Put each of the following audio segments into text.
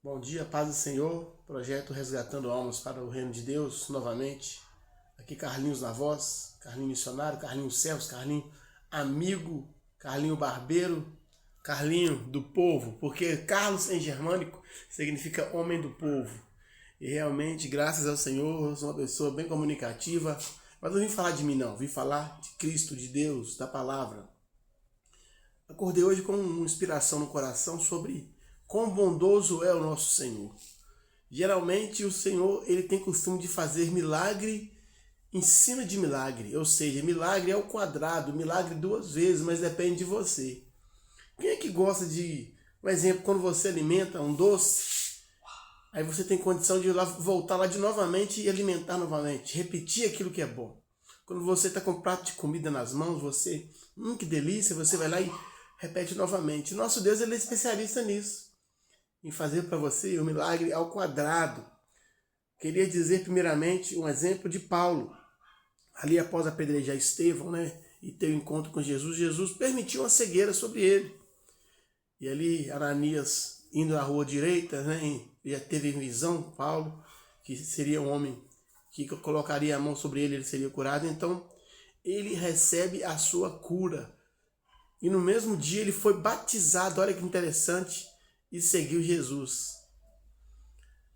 Bom dia, paz do Senhor, projeto Resgatando Almas para o Reino de Deus, novamente. Aqui Carlinhos na voz, Carlinho missionário, Carlinho servos, Carlinho amigo, Carlinho barbeiro, Carlinho do povo, porque Carlos em germânico significa homem do povo. E realmente, graças ao Senhor, eu sou uma pessoa bem comunicativa, mas não vim falar de mim não, vim falar de Cristo, de Deus, da palavra. Acordei hoje com uma inspiração no coração sobre quão bondoso é o nosso Senhor. Geralmente o Senhor ele tem costume de fazer milagre em cima de milagre, ou seja, milagre ao quadrado, milagre duas vezes, mas depende de você. Quem é que gosta de, por exemplo, quando você alimenta um doce, aí você tem condição de voltar lá de novamente e alimentar novamente, repetir aquilo que é bom. Quando você está com um prato de comida nas mãos, você, que delícia, você vai lá e repete novamente. Nosso Deus ele é especialista nisso, em fazer para você um milagre ao quadrado. Queria dizer primeiramente um exemplo de Paulo. Ali após apedrejar Estevão, e ter o um encontro com Jesus, Jesus permitiu uma cegueira sobre ele. E ali Ananias indo na rua direita, já teve visão, Paulo, que seria um homem que colocaria a mão sobre ele, ele seria curado. Então ele recebe a sua cura. E no mesmo dia ele foi batizado, olha que interessante, e seguiu Jesus.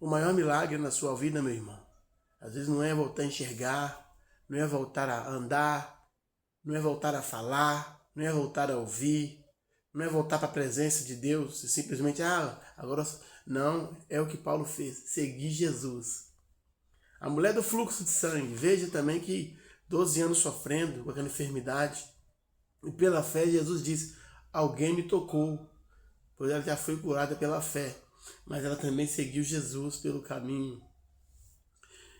O maior milagre na sua vida, meu irmão, às vezes não é voltar a enxergar, não é voltar a andar, não é voltar a falar, não é voltar a ouvir, não é voltar para a presença de Deus, simplesmente, agora não, é o que Paulo fez, seguir Jesus. A mulher do fluxo de sangue, veja também que 12 anos sofrendo com aquela enfermidade, e pela fé Jesus disse, alguém me tocou, pois ela já foi curada pela fé, mas ela também seguiu Jesus pelo caminho.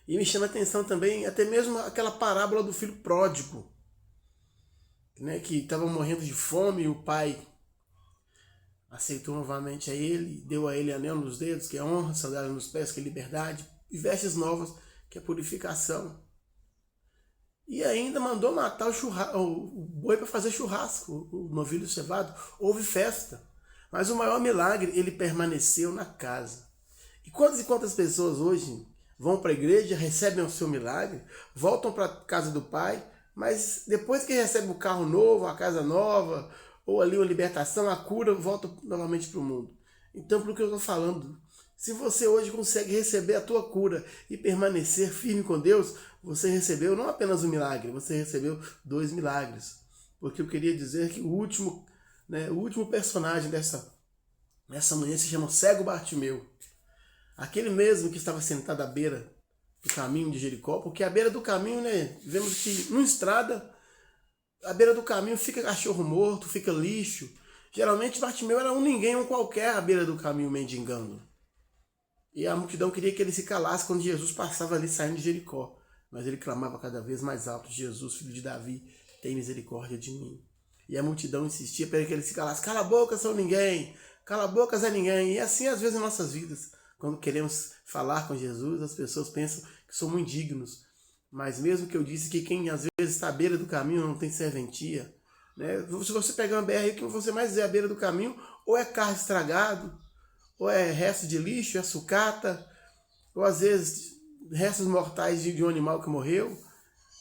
E me chama a atenção também, até mesmo aquela parábola do filho pródigo, que estava morrendo de fome e o pai aceitou novamente a ele, deu a ele anel nos dedos, que é honra, sandália nos pés, que é liberdade, e vestes novas, que é purificação. E ainda mandou matar o boi para fazer churrasco, o novilho cevado. Houve festa. Mas o maior milagre, ele permaneceu na casa. E quantas pessoas hoje vão para a igreja, recebem o seu milagre, voltam para a casa do pai, mas depois que recebem o carro novo, a casa nova, ou ali uma libertação, a cura, volta novamente para o mundo. Então, por que eu estou falando? Se você hoje consegue receber a tua cura e permanecer firme com Deus, você recebeu não apenas um milagre, você recebeu 2 milagres. Porque eu queria dizer que o último personagem dessa manhã se chama Cego Bartimeu. Aquele mesmo que estava sentado à beira do caminho de Jericó, porque à beira do caminho, vemos que numa estrada, à beira do caminho fica cachorro morto, fica lixo. Geralmente Bartimeu era um ninguém, um qualquer à beira do caminho mendigando. E a multidão queria que ele se calasse quando Jesus passava ali saindo de Jericó. Mas ele clamava cada vez mais alto, Jesus, filho de Davi, tem misericórdia de mim. E a multidão insistia para que ele se calasse. Cala a boca, sou ninguém. Cala a boca, Zé ninguém. E assim às vezes em nossas vidas. Quando queremos falar com Jesus, as pessoas pensam que somos indignos. Mas mesmo que eu disse que quem às vezes está à beira do caminho não tem serventia. Se você pegar uma BR, o que você mais vê à beira do caminho, ou é carro estragado, ou é resto de lixo, é sucata, ou às vezes restos mortais de um animal que morreu.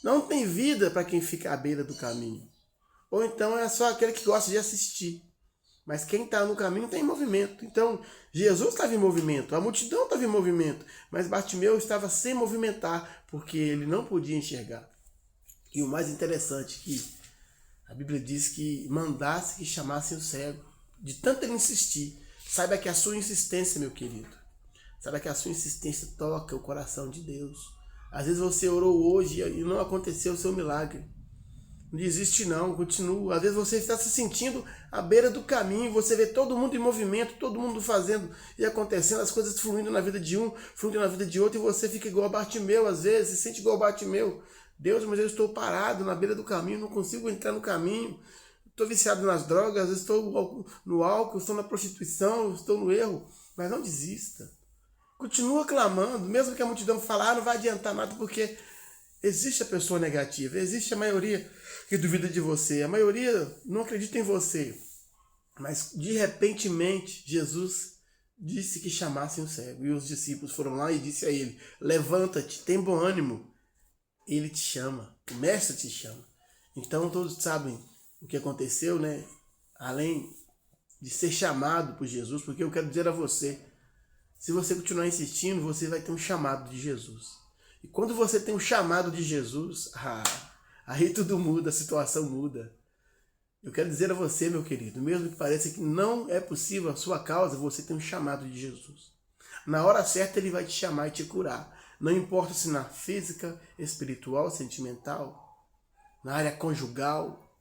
Não tem vida para quem fica à beira do caminho. Ou então é só aquele que gosta de assistir. Mas quem está no caminho está em movimento. Então, Jesus estava em movimento, a multidão estava em movimento, mas Bartimeu estava sem movimentar, porque ele não podia enxergar. E o mais interessante é que a Bíblia diz que mandasse que chamassem o cego. De tanto ele insistir, saiba que a sua insistência, meu querido, saiba que a sua insistência toca o coração de Deus. Às vezes você orou hoje e não aconteceu o seu milagre. Não desiste não, continua. Às vezes você está se sentindo à beira do caminho, você vê todo mundo em movimento, todo mundo fazendo e acontecendo, as coisas fluindo na vida de um, fluindo na vida de outro, e você fica igual a Bartimeu, às vezes, se sente igual a Bartimeu. Deus, mas eu estou parado na beira do caminho, não consigo entrar no caminho, estou viciado nas drogas, estou no álcool, estou na prostituição, estou no erro. Mas não desista. Continua clamando, mesmo que a multidão fale, não vai adiantar nada, porque existe a pessoa negativa, existe a maioria que duvida de você, a maioria não acredita em você, mas de repentemente Jesus disse que chamassem o cego. E os discípulos foram lá e disse a ele: levanta-te, tem bom ânimo. Ele te chama, o mestre te chama. Então todos sabem o que aconteceu, né? Além de ser chamado por Jesus, porque eu quero dizer a você, se você continuar insistindo, você vai ter um chamado de Jesus. E quando você tem um chamado de Jesus, aí tudo muda, a situação muda. Eu quero dizer a você, meu querido, mesmo que pareça que não é possível a sua causa, você tem um chamado de Jesus. Na hora certa ele vai te chamar e te curar. Não importa se na física, espiritual, sentimental, na área conjugal.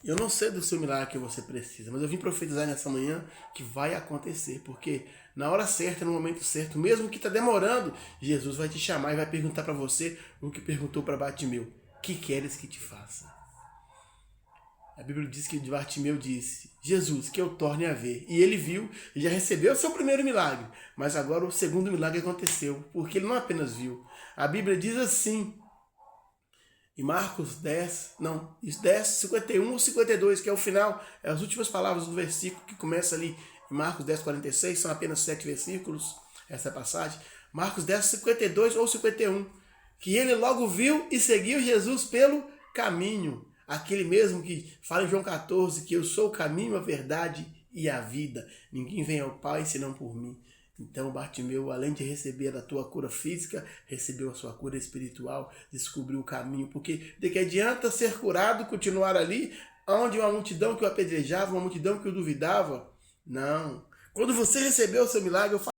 Eu não sei do seu milagre que você precisa, mas eu vim profetizar nessa manhã que vai acontecer, porque na hora certa, no momento certo, mesmo que está demorando, Jesus vai te chamar e vai perguntar para você o que perguntou para Bartimeu: que queres que te faça? A Bíblia diz que Bartimeu disse: Jesus, que eu torne a ver. E ele viu e já recebeu o seu primeiro milagre, mas agora o segundo milagre aconteceu, porque ele não apenas viu. A Bíblia diz assim, em Marcos 10, 51 ou 52, que é o final, é as últimas palavras do versículo que começa ali em Marcos 10, 46, são apenas 7 versículos, essa passagem. Marcos 10, 52 ou 51, que ele logo viu e seguiu Jesus pelo caminho, aquele mesmo que fala em João 14, que eu sou o caminho, a verdade e a vida. Ninguém vem ao Pai senão por mim. Então Bartimeu, além de receber a tua cura física, recebeu a sua cura espiritual, descobriu o caminho, porque de que adianta ser curado, continuar ali, onde uma multidão que o apedrejava, uma multidão que o duvidava? Não. Quando você recebeu o seu milagre, eu